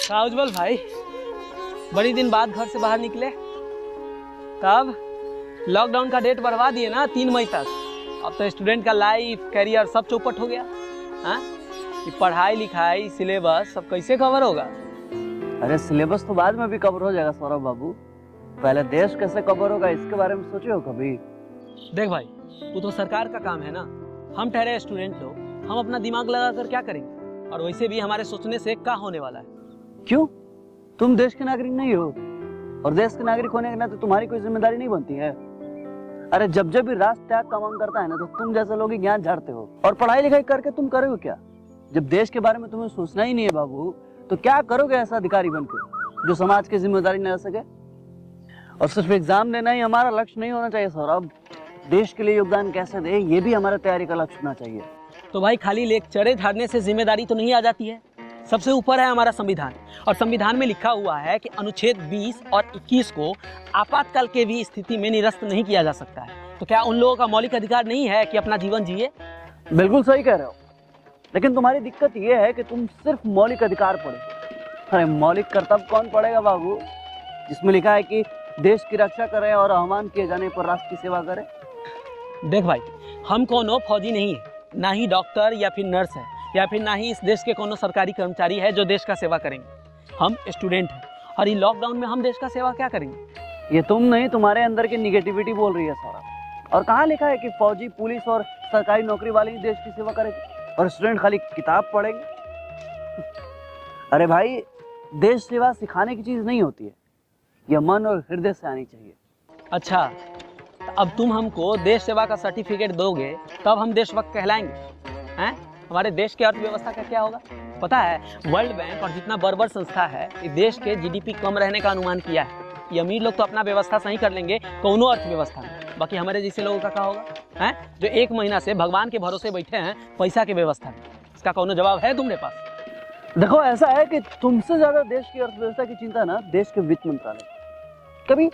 का उज्जवल भाई, बड़ी दिन बाद घर से बाहर निकले। तब लॉकडाउन का डेट बढ़वा दिए ना 3 मई तक। अब तो स्टूडेंट का लाइफ कैरियर सब चौपट हो गया। हाँ, पढ़ाई लिखाई सिलेबस सब कैसे कवर होगा? अरे सिलेबस तो बाद में भी कवर हो जाएगा सौरभ बाबू, पहले देश कैसे कवर होगा इसके बारे में सोचे हो कभी? देख भाई, वो तो सरकार का काम है ना। हम ठहरे स्टूडेंट लोग, हम अपना दिमाग लगा कर क्या करेंगे? और वैसे भी हमारे सोचने से क्या होने वाला है? क्यों? तुम देश के नागरिक नहीं हो, और देश के नागरिक होने के नाते तुम्हारी कोई जिम्मेदारी नहीं बनती है? अरे जब जब भी राष्ट्र त्याग का मांग करता है ना, तो तुम जैसे लोग ही ज्ञान झाड़ते हो। और पढ़ाई लिखाई करके तुम करोगे क्या? जब देश के बारे में तुम्हें सोचना ही नहीं है बाबू, तो क्या करोगे ऐसा अधिकारी बनकर जो समाज की जिम्मेदारी न ले सके? और सिर्फ एग्जाम देना ही हमारा लक्ष्य नहीं होना चाहिए सौरभ। देश के लिए योगदान कैसे दे, ये भी हमारे तैयारी का लक्ष्य होना चाहिए। तो भाई खाली लेक्चरें झाड़ने से जिम्मेदारी तो नहीं आ जाती है। सबसे ऊपर है हमारा संविधान, और संविधान में लिखा हुआ है कि अनुच्छेद 20 और 21 को आपातकाल के भी स्थिति में निरस्त नहीं किया जा सकता है। तो क्या उन लोगों का मौलिक अधिकार नहीं है कि अपना जीवन जिए? बिल्कुल सही कह रहे हो, लेकिन तुम्हारी दिक्कत यह है कि तुम सिर्फ मौलिक अधिकार पढ़े। अरे मौलिक कर्तव्य कौन पढ़ेगा बाबू, जिसमें लिखा है कि देश की रक्षा करें और आह्वान किए जाने पर राष्ट्र की सेवा करें? देख भाई, हम कोनो फौजी नहीं है, ना ही डॉक्टर या फिर नर्स है, या फिर ना ही इस देश के कोनो सरकारी कर्मचारी है जो देश का सेवा करेंगे। हम स्टूडेंट हैं, और ये लॉकडाउन में हम देश का सेवा क्या करेंगे? ये तुम नहीं, तुम्हारे अंदर की निगेटिविटी बोल रही है सौरभ। और कहाँ लिखा है कि फौजी, पुलिस और सरकारी नौकरी वाले ही देश की सेवा करेंगे और स्टूडेंट खाली किताब पढ़ेंगे? अरे भाई, देश सेवा सिखाने की चीज नहीं होती है, यह मन और हृदय से आनी चाहिए। अच्छा, तो अब तुम हमको देश सेवा का सर्टिफिकेट दोगे तब हम देशभक्त कहलाएंगे हैं? हमारे देश की अर्थव्यवस्था का क्या होगा? पता है, वर्ल्ड बैंक और जितना बड़ संस्था है, इस देश के जीडीपी कम रहने का अनुमान किया है। ये अमीर लोग तो अपना व्यवस्था सही कर लेंगे कोनो अर्थव्यवस्था में, बाकी हमारे जैसे लोगों का क्या होगा हैं, जो 1 महीना से भगवान के भरोसे बैठे हैं पैसा की व्यवस्था में? इसका कोनो जवाब है तुम्हारे पास? देखो, ऐसा है कि तुमसे ज्यादा देश की अर्थव्यवस्था की चिंता ना देश के वित्त मंत्रालय। कभी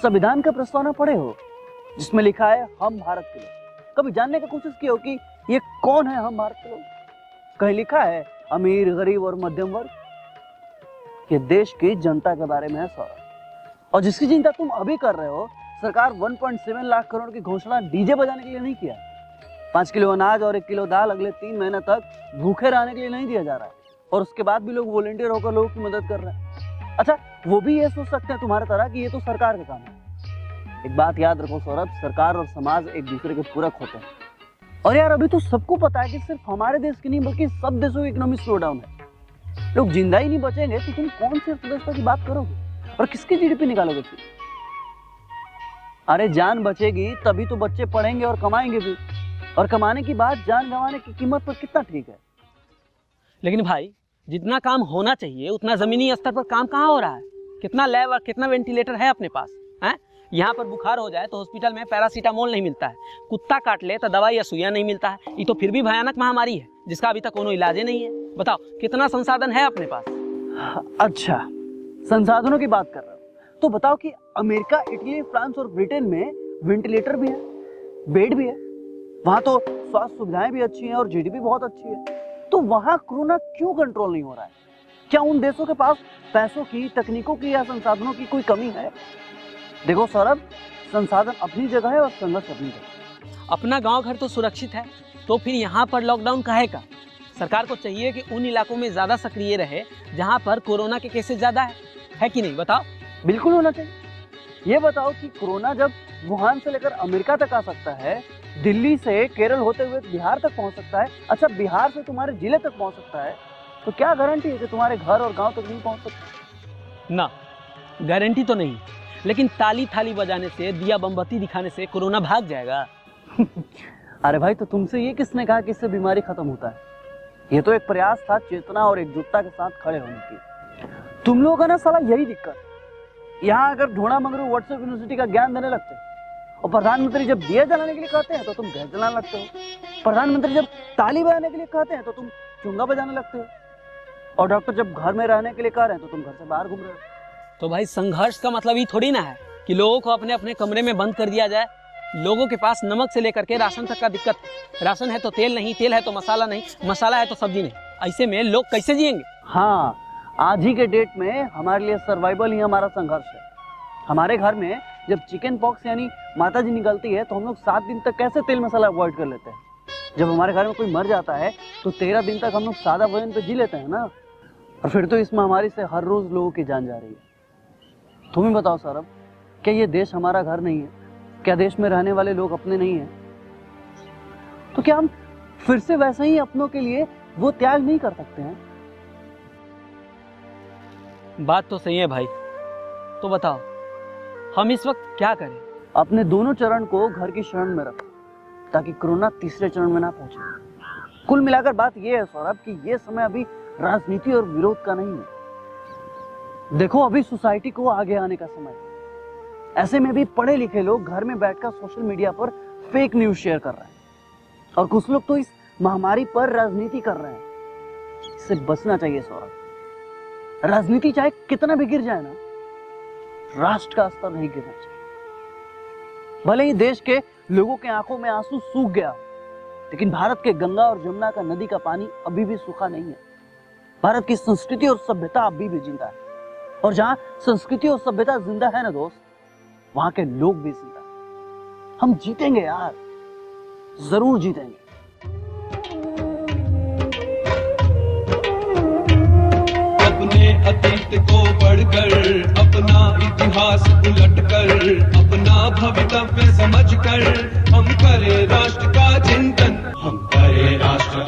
संविधान का प्रस्तावना पढ़े हो जिसमें लिखा है हम भारत के लोग? कभी जानने की कोशिश की हो कि ये कौन है हम भारत के लोग? कहीं लिखा है अमीर, गरीब और मध्यम वर्ग? ये देश की जनता के बारे में है सौरभ। और जिसकी चिंता तुम अभी कर रहे हो, सरकार 1.7 लाख करोड़ की घोषणा डीजे बजाने के लिए नहीं किया। 5 किलो अनाज और 1 किलो दाल अगले 3 महीने तक भूखे रहने के लिए नहीं दिया जा रहा है, और उसके बाद भी लोग वॉलंटियर होकर लोगों की मदद कर रहे हैं। अच्छा, वो भी ये सोच सकते हैं तुम्हारे तरह कि ये तो सरकार का काम है। एक बात याद रखो सौरभ, सरकार और समाज एक दूसरे के पूरक होते हैं। और यार, अभी तो सबको पता है कि सिर्फ हमारे देश की नहीं बल्कि सब देशों की इकोनॉमिक स्लो डाउन है। लोग जिंदा ही नहीं बचेंगे तो तुम कौन सी अर्थव्यवस्था की बात करोगे और किसकी जीडीपी निकालोगे फिर? अरे जान बचेगी तभी तो बच्चे पढ़ेंगे और कमाएंगे भी, और कमाने की बात जान गंवाने की कीमत पर कितना ठीक है? लेकिन भाई, जितना काम होना चाहिए उतना जमीनी स्तर पर काम कहाँ हो रहा है? कितना लैब और कितना वेंटिलेटर है अपने पास हैं? यहाँ पर बुखार हो जाए तो हॉस्पिटल में पैरासीटामोल नहीं मिलता है, कुत्ता काट ले तो दवाई या सुइया नहीं मिलता है। ये तो फिर भी भयानक महामारी है जिसका अभी तक कोनो इलाज नहीं है। बताओ, कितना संसाधन है अपने पास? अच्छा, संसाधनों की बात कर रहे हो तो बताओ कि अमेरिका, इटली, फ्रांस और ब्रिटेन में वेंटिलेटर भी है, बेड भी है, वहां तो स्वास्थ्य सुविधाएं भी अच्छी हैं और जीडीपी बहुत अच्छी है। तो वहां कोरोना क्यों कंट्रोल नहीं हो रहा है? क्या उन देशों के पास पैसों की, तकनीकों की या संसाधनों की कोई कमी है? देखो सौरभ, संसाधन अपनी जगह है और संघर्ष अपनी जगह। अपना गांव घर तो सुरक्षित है, तो फिर यहाँ पर लॉकडाउन काहे का? सरकार को चाहिए कि उन इलाकों में ज्यादा सक्रिय रहे जहाँ पर कोरोना के केसेस ज्यादा है कि नहीं? बताओ। बिल्कुल होना चाहिए। ये बताओ कि कोरोना जब वुहान से लेकर अमेरिका तक आ सकता है, दिल्ली से केरल होते हुए बिहार तक पहुंच सकता है, अच्छा बिहार से तुम्हारे जिले तक पहुंच सकता है, तो क्या गारंटी है कि तुम्हारे घर और गांव तक नहीं पहुंच सकता? ना, गारंटी तो नहीं, लेकिन ताली थाली बजाने से, दिया मोमबत्ती दिखाने से कोरोना भाग जाएगा। अरे भाई, तो तुमसे ये किसने कहा कि इससे बीमारी खत्म होता है? ये तो एक प्रयास था चेतना और एकजुटता के साथ खड़े होने की। तुम लोगों का ना साला यही दिक्कत। यहाँ अगर ढोणा मंगरू व्हाट्सएप यूनिवर्सिटी का ज्ञान देने लगते हैं और प्रधानमंत्री जब दिए जलाने के लिए कहते हैं तो तुम गैस जलाने लगते हो, प्रधानमंत्री जब ताली बजाने के लिए कहते हैं तो तुम चुंगा बजाने लगते हो, और डॉक्टर जब घर में रहने के लिए कह रहे हैं तो तुम घर से बाहर घूम रहे हो। तो भाई, संघर्ष का मतलब ये थोड़ी ना है कि लोगों को अपने अपने कमरे में बंद कर दिया जाए। लोगों के पास नमक से लेकर के राशन तक का दिक्कत है। राशन है तो तेल नहीं, तेल है तो मसाला नहीं, मसाला है तो सब्जी नहीं। ऐसे में लोग कैसे जिएंगे? हाँ, आज ही के डेट में हमारे लिए सर्वाइवल ही हमारा संघर्ष है। हमारे घर में जब चिकन पॉक्स यानी माता जी निकलती है तो हम लोग 7 दिन तक कैसे तेल मसाला अवॉइड कर लेते हैं। जब हमारे घर में कोई मर जाता है तो 13 दिन तक हम लोग सादा भोजन पे जी लेते हैं ना। और फिर तो इस महामारी से हर रोज लोगों की जान जा रही है। तुम ही बताओ सौरभ, क्या ये देश हमारा घर नहीं है? क्या देश में रहने वाले लोग अपने नहीं हैं? तो क्या हम फिर से वैसे ही अपनों के लिए वो त्याग नहीं कर सकते हैं? बात तो सही है भाई। तो बताओ हम इस वक्त क्या करें? अपने दोनों चरण को घर की शरण में रखो ताकि कोरोना तीसरे चरण में ना पहुंचे। कुल मिलाकर बात यह है सौरभ कि यह समय अभी राजनीति और विरोध का नहीं है। देखो अभी सोसाइटी को आगे आने का समय है। ऐसे में भी पढ़े लिखे लोग घर में बैठकर सोशल मीडिया पर फेक न्यूज शेयर कर रहे हैं और कुछ लोग तो इस महामारी पर राजनीति कर रहे हैं। इससे बचना चाहिए सौरभ। राजनीति चाहे कितना भी गिर जाए ना, राष्ट्र का स्तर नहीं गिरना चाहिए। भले ही देश के लोगों के आंखों में आंसू सूख गया, लेकिन भारत के गंगा और जमुना का नदी का पानी अभी भी सूखा नहीं है। भारत की संस्कृति और सभ्यता अभी भी जिंदा है और जहां संस्कृति और सभ्यता जिंदा है ना दोस्त, वहां के लोग भी जिंदा है। हम जीतेंगे यार, जरूर जीतेंगे। अपने अतीत को पढ़कर, अपना इतिहास उलटकर, अपना भवितव्य समझकर हम करें राष्ट्र का चिंतन, हम करें राष्ट्र